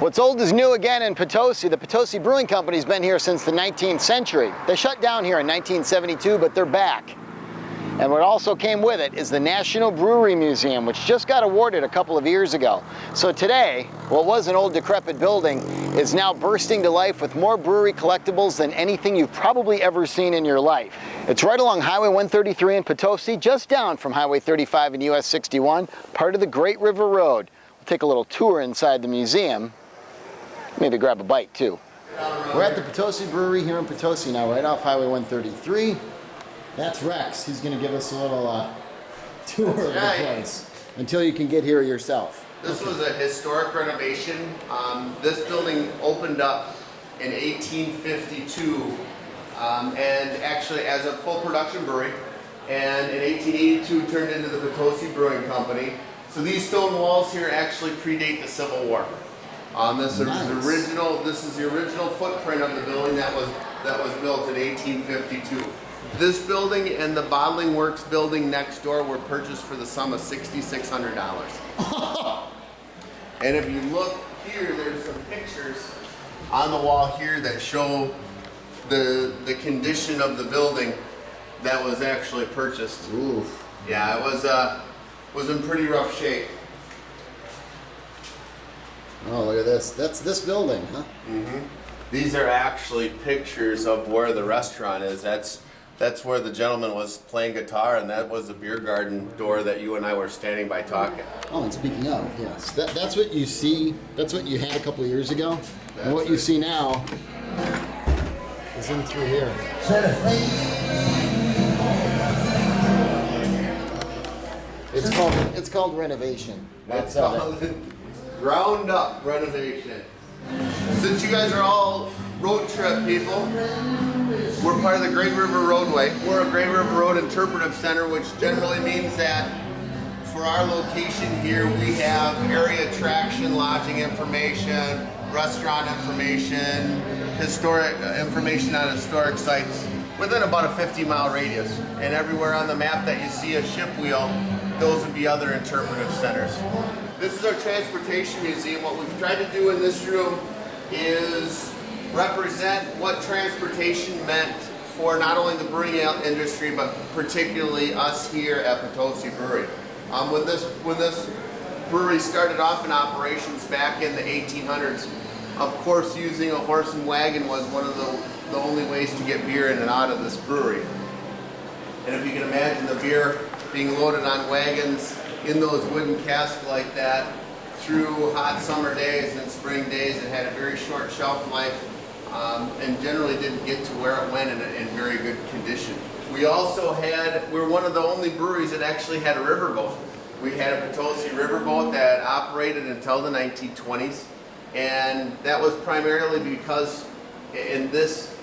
What's old is new again in Potosi. The Potosi Brewing Company's been here since the 19th century. They shut down here in 1972, but they're back. And what also came with it is the National Brewery Museum, which just got awarded a couple of years ago. So today, what was an old decrepit building is now bursting to life with more brewery collectibles than anything you've probably ever seen in your life. It's right along Highway 133 in Potosi, just down from Highway 35 and US 61, part of the Great River Road. We'll take a little tour inside the museum. Maybe grab a bite too. We're at the Potosi Brewery here in Potosi now, right off Highway 133. That's Rex. He's going to give us a little tour of the place until you can get here yourself. This was a historic renovation. This building opened up in 1852 and actually as a full production brewery, and in 1882 turned into the Potosi Brewing Company. So these stone walls here actually predate the Civil War. This is the original footprint of the building that was built in 1852. This building and the Bottling Works building next door were purchased for the sum of $6,600. And if you look here, there's some pictures on the wall here that show the condition of the building that was actually purchased. Ooh. Yeah, it was in pretty rough shape. Oh, look at this. That's this building, huh? Mm-hmm. These are actually pictures of where the restaurant is. That's where the gentleman was playing guitar, and that was the beer garden door that you and I were standing by talking. Oh, and speaking of, yes, that's what you see. That's what you had a couple of years ago, and what you see now is in through here. It's called renovation. That's called ground up renovation. Since you guys are all road trip people, we're part of the Great River Roadway. We're a Great River Road Interpretive Center, which generally means that for our location here, we have area attraction, lodging information, restaurant information, historic information on historic sites within about a 50-mile radius. And everywhere on the map that you see a ship wheel, those would be other interpretive centers. This is our transportation museum. What we've tried to do in this room is represent what transportation meant for not only the brewing industry, but particularly us here at Potosi Brewery. When this brewery started off in operations back in the 1800s, of course using a horse and wagon was one of the only ways to get beer in and out of this brewery. And if you can imagine the beer being loaded on wagons in those wooden casks like that through hot summer days and spring days, it had a very short shelf life and generally didn't get to where it went in very good condition. We also we're one of the only breweries that actually had a riverboat. We had a Potosi riverboat that operated until the 1920s, and that was primarily because in this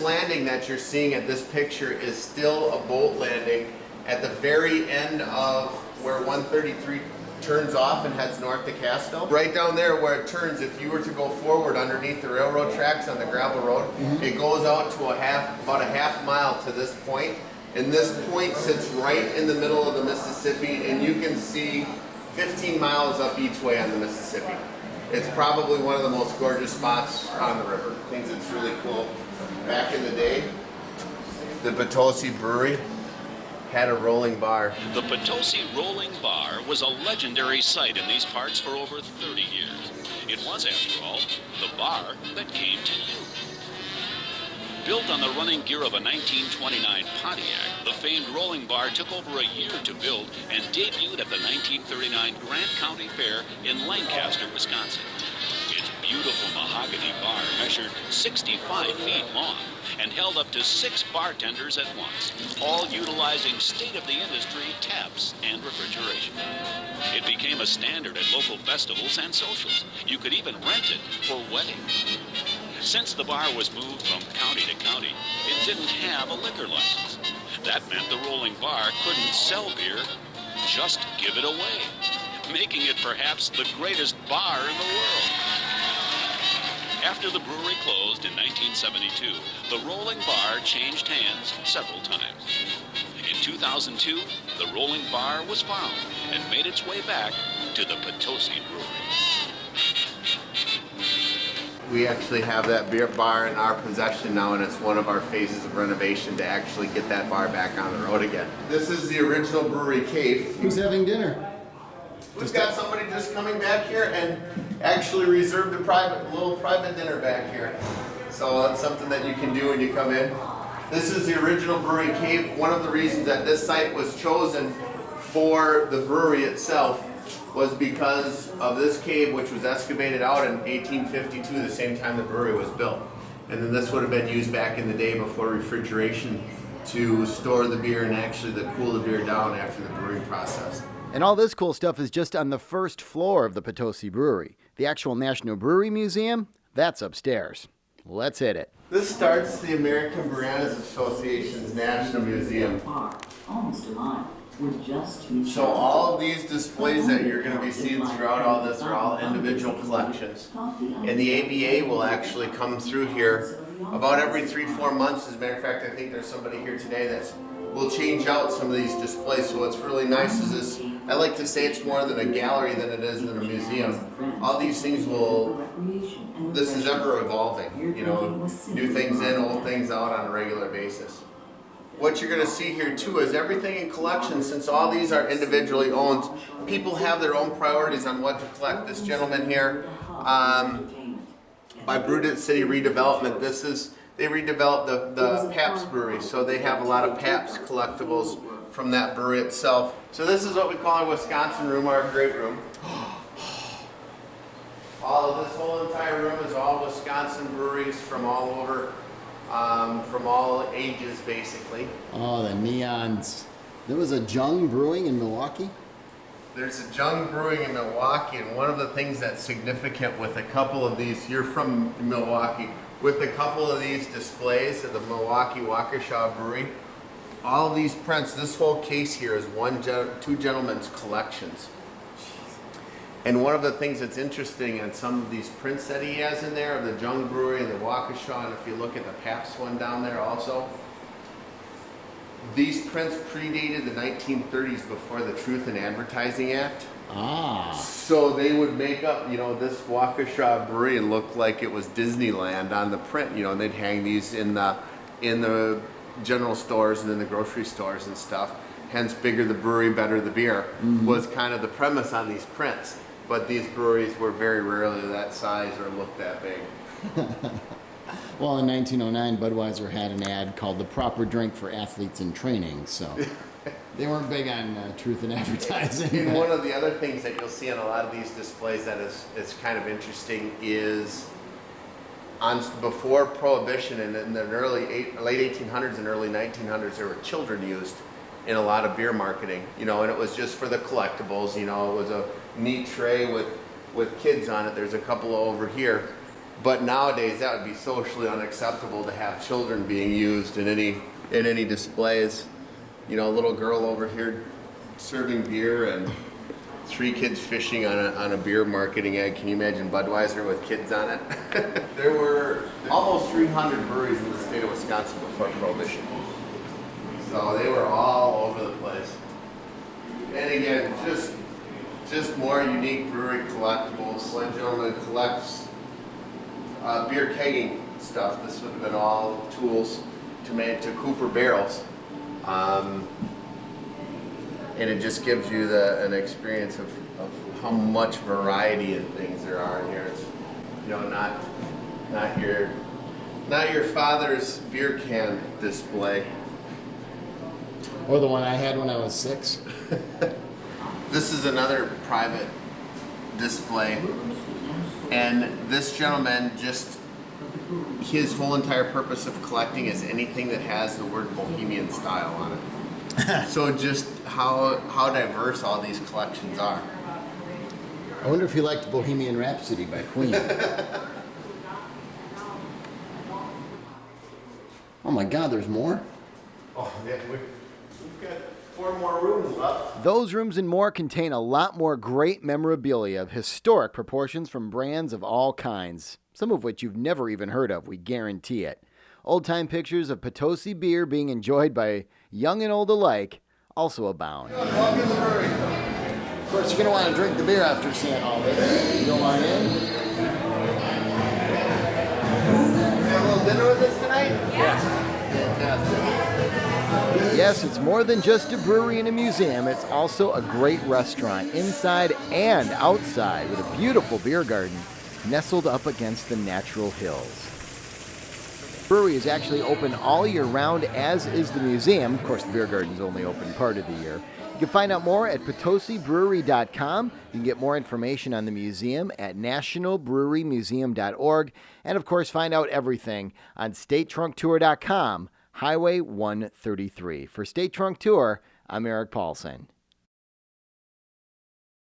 landing that you're seeing at this picture is still a boat landing at the very end of where 133 turns off and heads north to Castville. Right down there where it turns, if you were to go forward underneath the railroad tracks on the gravel road, it goes out to about a half mile to this point. And this point sits right in the middle of the Mississippi, and you can see 15 miles up each way on the Mississippi. It's probably one of the most gorgeous spots on the river. I think it's really cool. Back in the day, the Potosi Brewery had a rolling bar. The Potosi Rolling Bar was a legendary sight in these parts for over 30 years. It was, after all, the bar that came to you. Built on the running gear of a 1929 Pontiac, the famed rolling bar took over a year to build and debuted at the 1939 Grant County Fair in Lancaster, Wisconsin. Its beautiful mahogany bar measured 65 feet long and held up to 6 bartenders at once, all utilizing state-of-the-industry taps and refrigeration. It became a standard at local festivals and socials. You could even rent it for weddings. Since the bar was moved from county to county, it didn't have a liquor license. That meant the rolling bar couldn't sell beer, just give it away, making it perhaps the greatest bar in the world. After the brewery closed in 1972, the rolling bar changed hands several times. In 2002, the rolling bar was found and made its way back to the Potosi Brewery. We actually have that beer bar in our possession now, and it's one of our phases of renovation to actually get that bar back on the road again. This is the original brewery cave. Who's having dinner? We've got somebody just coming back here and actually reserved a little private dinner back here. So it's something that you can do when you come in. This is the original brewery cave. One of the reasons that this site was chosen for the brewery itself was because of this cave, which was excavated out in 1852, the same time the brewery was built. And then this would have been used back in the day before refrigeration to store the beer and actually to cool the beer down after the brewing process. And all this cool stuff is just on the first floor of the Potosi Brewery. The actual National Brewery Museum, that's upstairs. Let's hit it. This starts the American Brewers Association's National Museum. So all of these displays that you're going to be seeing throughout all this are all individual collections. And the ABA will actually come through here about every 3-4 months. As a matter of fact, I think there's somebody here today that will change out some of these displays. So what's really nice is this, I like to say it's more than a gallery than it is than a museum. All these things this is ever evolving, you know, new things in, old things out on a regular basis. What you're going to see here too is everything in collection, since all these are individually owned, people have their own priorities on what to collect. This gentleman here, by Brewed City Redevelopment, they redeveloped the Pabst Brewery, so they have a lot of Pabst collectibles from that brewery itself. So this is what we call our Wisconsin room, our great room. All of this whole entire room is all Wisconsin breweries from all over, from all ages, basically. Oh, the neons. There was a Jung Brewing in Milwaukee? There's a Jung Brewing in Milwaukee, and one of the things that's significant with a couple of these, you're from Milwaukee, with a couple of these displays at the Milwaukee Waukesha Brewery, all of these prints, this whole case here is two gentlemen's collections. And one of the things that's interesting in some of these prints that he has in there of the Jung Brewery and the Waukesha, and if you look at the Pabst one down there also, these prints predated the 1930s before the Truth in Advertising Act. Ah. So they would make up, you know, this Waukesha Brewery and look like it was Disneyland on the print, you know, and they'd hang these in the general stores and in the grocery stores and stuff. Hence, bigger the brewery, better the beer, was kind of the premise on these prints. But these breweries were very rarely that size or looked that big. Well, in 1909, Budweiser had an ad called "The Proper Drink for Athletes in Training," so they weren't big on truth in advertising. And one of the other things that you'll see on a lot of these displays that is kind of interesting is before Prohibition and in the late 1800s and early 1900s, there were children used in a lot of beer marketing, you know, and it was just for the collectibles, you know, it was a neat tray with kids on it. There's a couple over here. But nowadays that would be socially unacceptable to have children being used in any displays. You know, a little girl over here serving beer and 3 kids fishing on a beer marketing ad. Can you imagine Budweiser with kids on it? There were almost 300 breweries in the state of Wisconsin before Prohibition. So they were all over the place. And again, just more unique brewery collectibles. One gentleman collects beer kegging stuff. This would have been all tools to cooper barrels. And it just gives you an experience of how much variety in things there are in here. It's, you know, not your father's beer can display. Or the one I had when I was 6. This is another private display. And this gentleman his whole entire purpose of collecting is anything that has the word Bohemian style on it. So just how diverse all these collections are. I wonder if he liked Bohemian Rhapsody by Queen. Oh my God, there's more? Oh, yeah, we've got 4 more rooms left. Those rooms and more contain a lot more great memorabilia of historic proportions from brands of all kinds, some of which you've never even heard of, we guarantee it. Old-time pictures of Potosi beer being enjoyed by young and old alike also abound. Welcome to the brewery. Of course, you're going to want to drink the beer after seeing all this. You don't want in? right? Fantastic. Yes, it's more than just a brewery and a museum. It's also a great restaurant, inside and outside, with a beautiful beer garden nestled up against the natural hills. The brewery is actually open all year round, as is the museum. Of course, the beer garden is only open part of the year. You can find out more at PotosiBrewery.com. You can get more information on the museum at nationalbrewerymuseum.org. And, of course, find out everything on StateTrunkTour.com, Highway 133. For State Trunk Tour, I'm Eric Paulson.